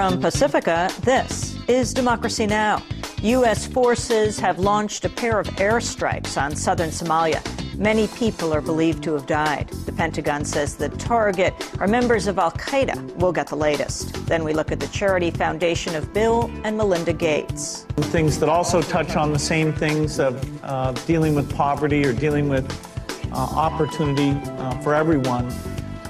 From Pacifica, this is Democracy Now! U.S. forces have launched a pair of airstrikes on southern Somalia. Many people are believed to have died. The Pentagon says the target are members of al-Qaeda. We'll get the latest. Then we look at the charity foundation of Bill and Melinda Gates. Things that also touch on the same things of dealing with poverty or dealing with opportunity for everyone.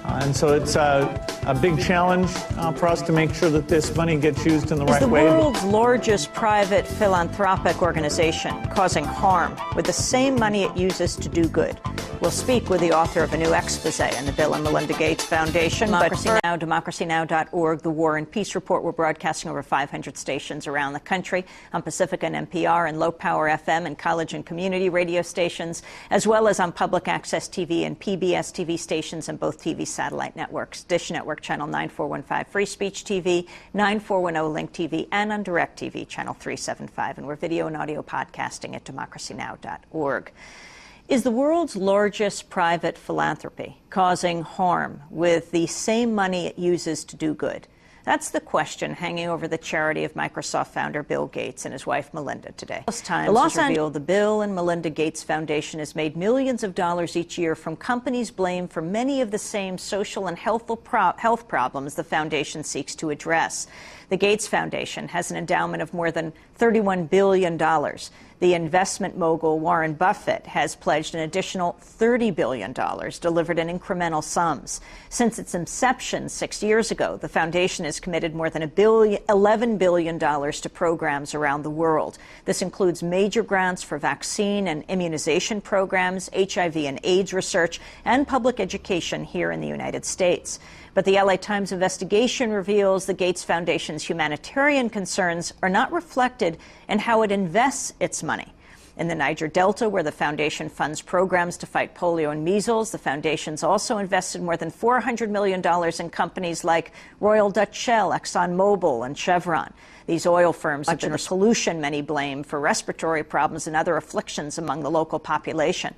And so it's a big challenge for us to make sure that this money gets used in the right way. Is the world's largest private philanthropic organization causing harm with the same money it uses to do good? We'll speak with the author of a new expose on the Bill and Melinda Gates Foundation. Democracy Now!, democracynow.org, the War and Peace Report. We're broadcasting over 500 stations around the country on Pacifica and NPR and low-power FM and college and community radio stations, as well as on public access TV and PBS TV stations and both TV satellite networks, Dish Network Channel 9415, Free Speech TV, 9410 Link TV, and on Direct TV Channel 375. And we're video and audio podcasting at democracynow.org. Is the world's largest private philanthropy causing harm with the same money it uses to do good? That's the question hanging over the charity of Microsoft founder Bill Gates and his wife Melinda today. The Los Angeles the Bill and Melinda Gates Foundation has made millions of dollars each year from companies blamed for many of the same social and health problems the foundation seeks to address. The Gates Foundation has an endowment of more than $31 billion. The investment mogul Warren Buffett has pledged an additional $30 billion, delivered in incremental sums. Since its inception 6 years ago, the foundation has committed more than $11 billion to programs around the world. This includes major grants for vaccine and immunization programs, HIV and AIDS research, and public education here in the United States. But the LA Times investigation reveals the Gates Foundation's humanitarian concerns are not reflected in how it invests its money. In the Niger Delta, where the foundation funds programs to fight polio and measles, the foundation's also invested more than $400 million in companies like Royal Dutch Shell, ExxonMobil, and Chevron. These oil firms have been pollution many blame for respiratory problems and other afflictions among the local population.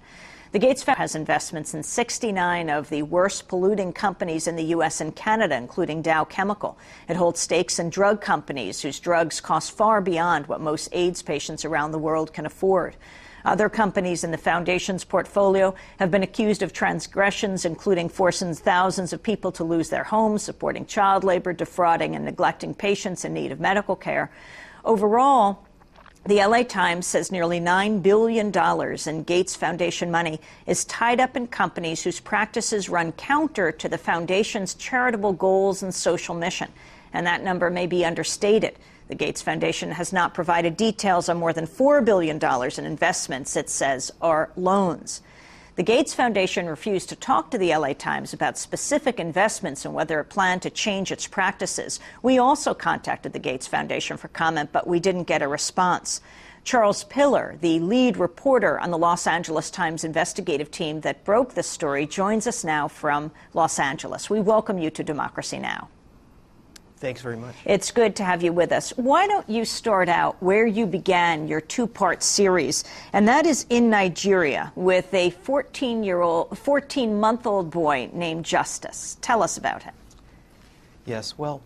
The Gates Foundation has investments in 69 of the worst polluting companies in the U.S. and Canada, including Dow Chemical. It holds stakes in drug companies whose drugs cost far beyond what most AIDS patients around the world can afford. Other companies in the foundation's portfolio have been accused of transgressions, including forcing thousands of people to lose their homes, supporting child labor, defrauding and neglecting patients in need of medical care. Overall, the LA Times says nearly $9 billion in Gates Foundation money is tied up in companies whose practices run counter to the foundation's charitable goals and social mission. And that number may be understated. The Gates Foundation has not provided details on more than $4 billion in investments it says are loans. The Gates Foundation refused to talk to the LA Times about specific investments and whether it planned to change its practices. We also contacted the Gates Foundation for comment, but we didn't get a response. Charles Pillar, the lead reporter on the Los Angeles Times investigative team that broke this story, joins us now from Los Angeles. We welcome you to Democracy Now! Thanks very much. It's good to have you with us. Why don't you start out where you began your two-part series, and that is in Nigeria with a 14-month-old boy named Justice. Tell us about him. Yes, well,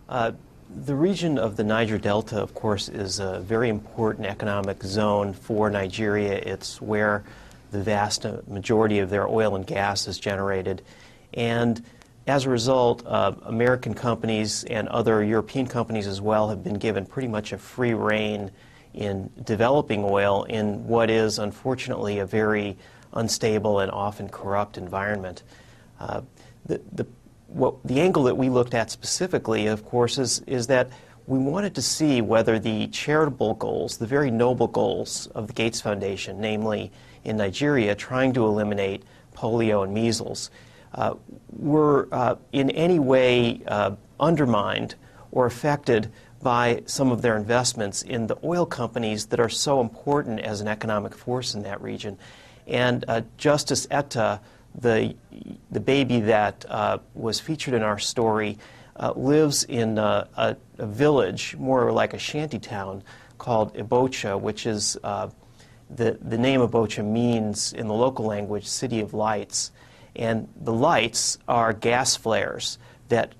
the region of the Niger Delta, of course, is a very important economic zone for Nigeria. It's where the vast majority of their oil and gas is generated. And as a result, American companies and other European companies as well have been given pretty much a free rein in developing oil in what is, unfortunately, a very unstable and often corrupt environment. The angle that we looked at specifically, of course, is that we wanted to see whether the charitable goals, the very noble goals of the Gates Foundation, namely in Nigeria, trying to eliminate polio and measles, were in any way undermined or affected by some of their investments in the oil companies that are so important as an economic force in that region. And Justice Etta, the baby that was featured in our story, lives in a village, more like a shanty town, called Ibocha, which is the name Ibocha means in the local language City of Lights. And the lights are gas flares that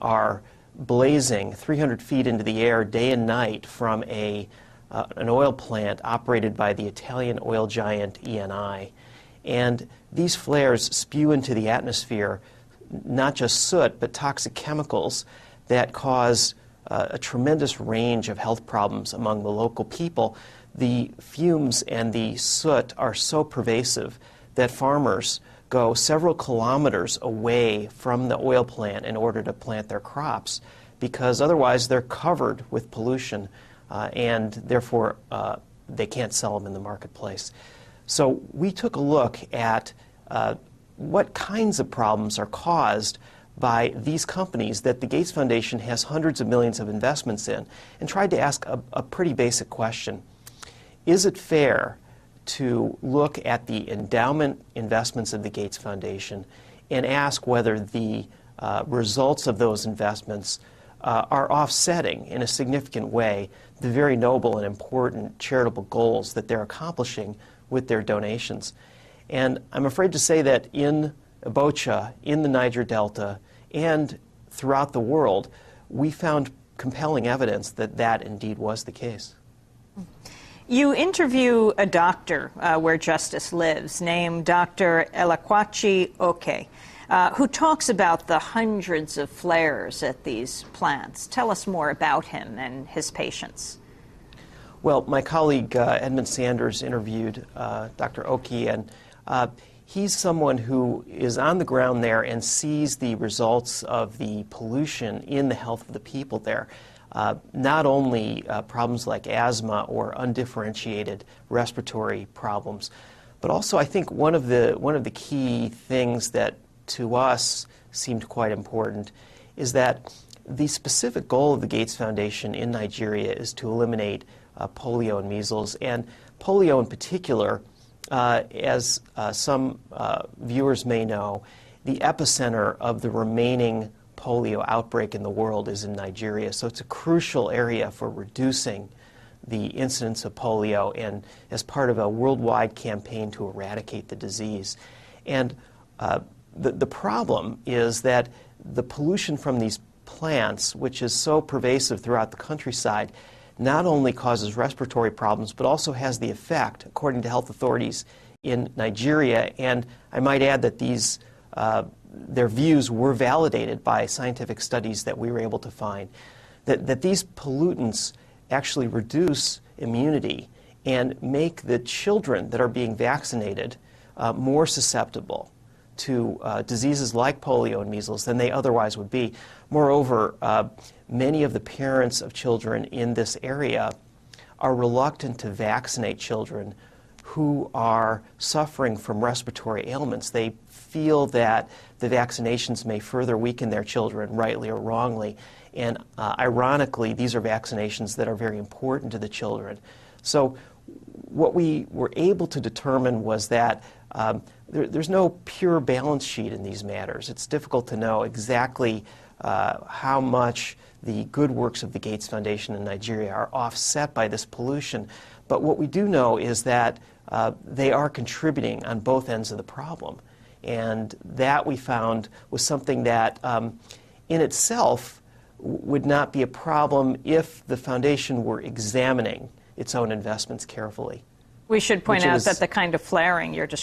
are blazing 300 feet into the air day and night from an oil plant operated by the Italian oil giant Eni. And these flares spew into the atmosphere not just soot, but toxic chemicals that cause a tremendous range of health problems among the local people. The fumes and the soot are so pervasive that farmers go several kilometers away from the oil plant in order to plant their crops, because otherwise they're covered with pollution and therefore they can't sell them in the marketplace. So we took a look at what kinds of problems are caused by these companies that the Gates Foundation has hundreds of millions of investments in, and tried to ask a pretty basic question. Is it fair to look at the endowment investments of the Gates Foundation and ask whether the results of those investments are offsetting in a significant way the very noble and important charitable goals that they're accomplishing with their donations? And I'm afraid to say that in Bocha, in the Niger Delta, and throughout the world, we found compelling evidence that that indeed was the case. You interview a doctor where Justice lives, named Dr. Elakwachi Oke, who talks about the hundreds of flares at these plants. Tell us more about him and his patients. Well, my colleague Edmund Sanders interviewed Dr. Oke, and he's someone who is on the ground there and sees the results of the pollution in the health of the people there. Not only problems like asthma or undifferentiated respiratory problems, but also I think one of the key things that to us seemed quite important is that the specific goal of the Gates Foundation in Nigeria is to eliminate polio and measles, and polio in particular, as some viewers may know, the epicenter of the remaining polio outbreak in the world is in Nigeria. So it's a crucial area for reducing the incidence of polio and as part of a worldwide campaign to eradicate the disease. And the problem is that the pollution from these plants, which is so pervasive throughout the countryside, not only causes respiratory problems, but also has the effect, according to health authorities in Nigeria, and I might add that these their views were validated by scientific studies that we were able to find, that these pollutants actually reduce immunity and make the children that are being vaccinated more susceptible to diseases like polio and measles than they otherwise would be. Moreover, many of the parents of children in this area are reluctant to vaccinate children who are suffering from respiratory ailments. They feel that the vaccinations may further weaken their children, rightly or wrongly. And ironically, these are vaccinations that are very important to the children. So what we were able to determine was that there's no pure balance sheet in these matters. It's difficult to know exactly how much the good works of the Gates Foundation in Nigeria are offset by this pollution. But what we do know is that they are contributing on both ends of the problem. And that we found was something that in itself would not be a problem if the foundation were examining its own investments carefully. We should point out that the kind of flaring you're describing